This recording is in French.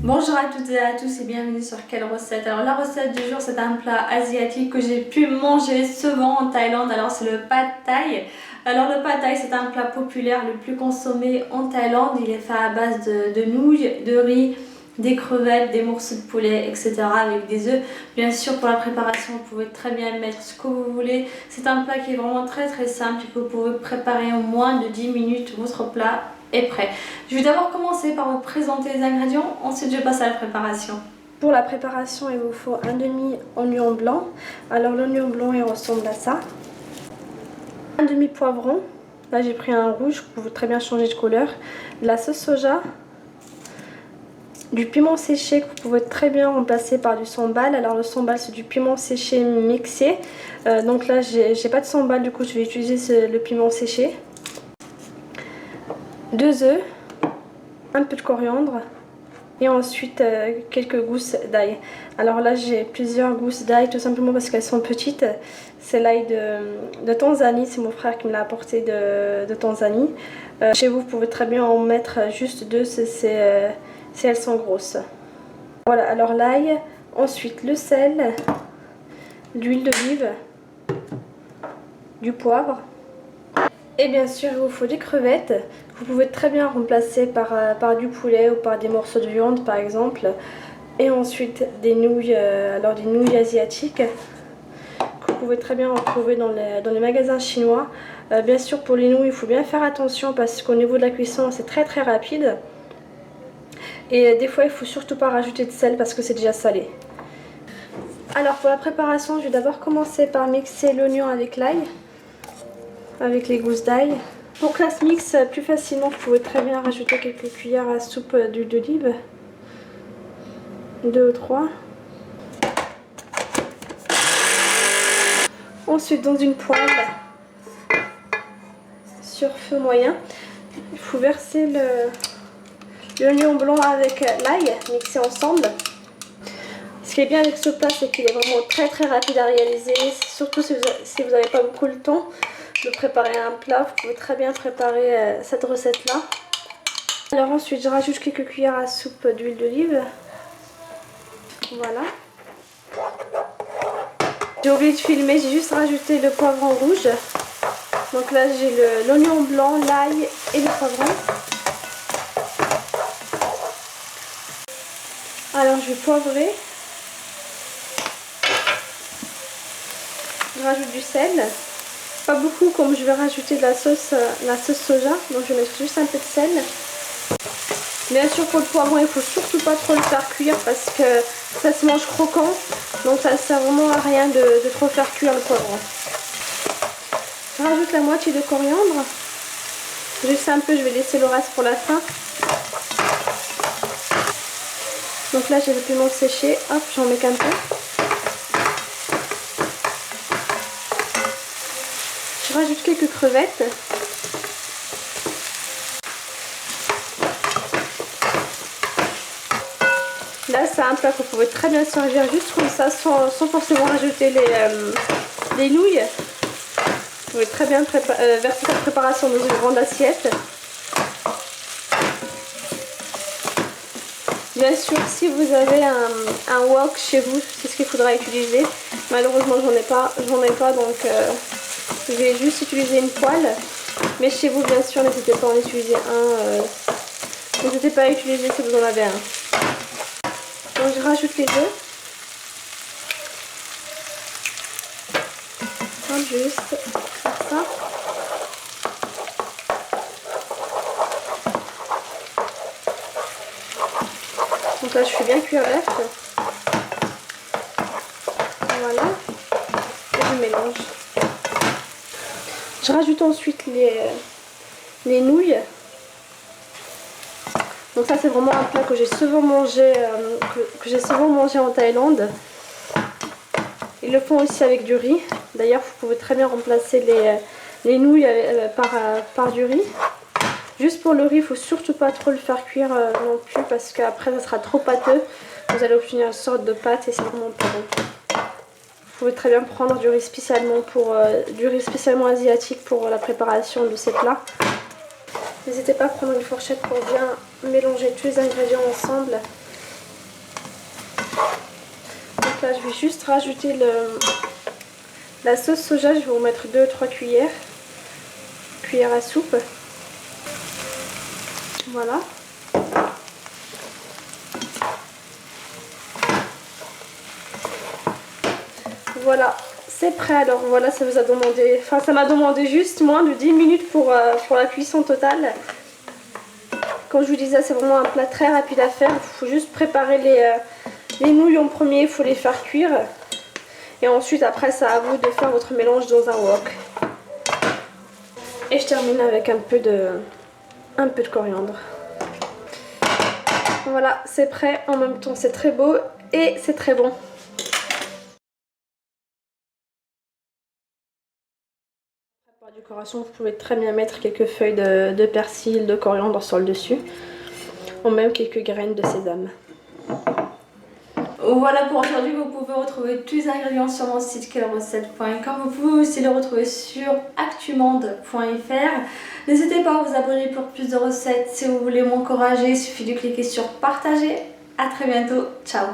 Bonjour à toutes et à tous et bienvenue sur Quelle recette. Alors la recette du jour, c'est un plat asiatique que j'ai pu manger souvent en Thaïlande. Alors c'est le pad thai. Alors le pad thai, c'est un plat populaire le plus consommé en Thaïlande. Il est fait à base de nouilles, de riz, des crevettes, des morceaux de poulet, etc. avec des œufs. Bien sûr, pour la préparation, vous pouvez très bien mettre ce que vous voulez. C'est un plat qui est vraiment très simple et que vous pouvez préparer en moins de 10 minutes. Votre plat est prêt. Je vais d'abord commencer par vous présenter les ingrédients, ensuite je passe à la préparation. Pour la préparation, il vous faut un demi oignon blanc. Alors l'oignon blanc, il ressemble à ça. Un demi poivron. Là j'ai pris un rouge, vous pouvez très bien changer de couleur. De la sauce soja. Du piment séché que vous pouvez très bien remplacer par du sambal. Alors le sambal, c'est du piment séché mixé. Donc là j'ai pas de sambal, du coup je vais utiliser le piment séché. 2 œufs, un peu de coriandre et ensuite quelques gousses d'ail. Alors là j'ai plusieurs gousses d'ail tout simplement parce qu'elles sont petites. C'est l'ail de Tanzanie, c'est mon frère qui me l'a apporté de Tanzanie. Chez vous, vous pouvez très bien en mettre juste 2 si elles sont grosses. Voilà, alors l'ail, ensuite le sel, l'huile d'olive, du poivre. Et bien sûr, il vous faut des crevettes. Vous pouvez très bien remplacer par du poulet ou par des morceaux de viande par exemple. Et ensuite des nouilles, alors des nouilles asiatiques que vous pouvez très bien retrouver dans les magasins chinois. Bien sûr, pour les nouilles, il faut bien faire attention parce qu'au niveau de la cuisson, c'est très rapide. Et des fois, il ne faut surtout pas rajouter de sel parce que c'est déjà salé. Alors pour la préparation, je vais d'abord commencer par mixer l'oignon avec l'ail, avec les gousses d'ail. Pour que ça se mixe plus facilement, vous pouvez très bien rajouter quelques cuillères à soupe d'huile d'olive. 2 ou 3. Ensuite, dans une poêle sur feu moyen, il faut verser l'oignon blanc avec l'ail, mixer ensemble. Ce qui est bien avec ce plat, c'est qu'il est vraiment très rapide à réaliser, surtout si vous n'avez pas beaucoup le temps de préparer un plat. Vous pouvez très bien préparer cette recette là. Alors ensuite je rajoute quelques cuillères à soupe d'huile d'olive. Voilà. J'ai oublié de filmer, j'ai juste rajouté le poivron rouge. Donc là j'ai l'oignon blanc, l'ail et le poivron. Alors je vais poivrer. Je rajoute du sel. Pas beaucoup, comme je vais rajouter de la sauce soja, donc je vais mettre juste un peu de sel. Bien sûr, pour le poivron, il faut surtout pas trop le faire cuire parce que ça se mange croquant, donc ça sert vraiment à rien de trop faire cuire le poivron. Je rajoute la moitié de coriandre, juste un peu, je vais laisser le reste pour la fin. Donc là j'ai le piment séché, hop, j'en mets qu'un peu. Je rajoute quelques crevettes. Là c'est un plat que vous pouvez très bien servir juste comme ça sans forcément rajouter les nouilles. Vous pouvez très bien verser cette préparation dans une grande assiette. Bien sûr, si vous avez un wok chez vous, c'est ce qu'il faudra utiliser. Malheureusement j'en ai pas donc je vais juste utiliser une poêle. Mais chez vous, bien sûr, n'hésitez pas à en utiliser un. N'hésitez pas à utiliser si vous en avez un. Donc je rajoute les œufs. Juste faire ça. Donc là je fais bien cuire l'œuf. Voilà. Et je mélange. Je rajoute ensuite les nouilles. Donc ça c'est vraiment un plat que j'ai souvent mangé, en Thaïlande. Ils le font aussi avec du riz. D'ailleurs vous pouvez très bien remplacer les nouilles par du riz. Juste pour le riz, il ne faut surtout pas trop le faire cuire non plus parce qu'après ça sera trop pâteux. Vous allez obtenir une sorte de pâte et c'est vraiment pas bon. Vous pouvez très bien prendre du riz spécialement asiatique pour la préparation de ces plats. N'hésitez pas à prendre une fourchette pour bien mélanger tous les ingrédients ensemble Là, je vais juste rajouter la sauce soja. Je vais vous mettre 2-3 cuillères à soupe. Voilà. Voilà, c'est prêt. Alors voilà, ça vous a demandé, enfin ça m'a demandé juste moins de 10 minutes pour la cuisson totale. Comme je vous disais, c'est vraiment un plat très rapide à faire. Il faut juste préparer les nouilles en premier, il faut les faire cuire. Et ensuite, après, c'est à vous de faire votre mélange dans un wok. Et je termine avec un peu de coriandre. Voilà, c'est prêt. En même temps, c'est très beau et c'est très bon. Pour la décoration, vous pouvez très bien mettre quelques feuilles de persil, de coriandre sur le dessus. Ou même quelques graines de sésame. Voilà pour aujourd'hui, vous pouvez retrouver tous les ingrédients sur mon site quelrecette.com. Vous pouvez aussi les retrouver sur actumonde.fr. N'hésitez pas à vous abonner pour plus de recettes. Si vous voulez m'encourager, il suffit de cliquer sur partager. A très bientôt, ciao.